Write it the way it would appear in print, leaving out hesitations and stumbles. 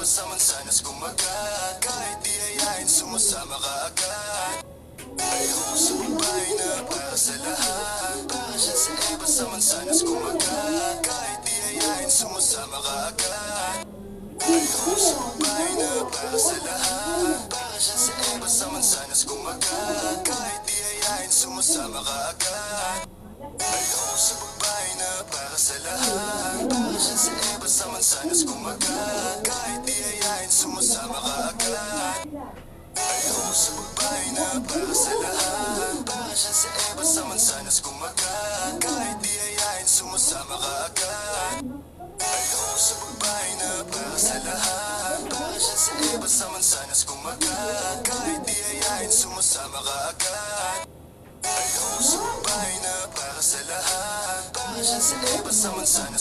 basta man sana's kumagat. Kahit di ayain, sumasama ka agad. Ayoko sa babae na para sa lahat. Para siya sa basta man sana's kumagat. Kahit di ayain, sumasama ka agad. Ayoko sa babae na para sa lahat. Para siya sa basta man sana's kumagat. Kahit di ayain, sumasama ka agad. Ayoko sa babae na para sa lahat. Para siya sa basta man sana's kumagat. Kahit di ayain, sumasama ka agad. Ayoko sa babae na para sa lahat. Para siya sa basta man sana's kumagat. Kahit di ayain, sumasama ka agad. Ayoko sa babae na para sa lahat. Para siya sa basta man sana's kumagat. Kahit di ayain, sumasama ka agad. Ayoko sa babae na para sa lahat. Para siya sa basta man sana's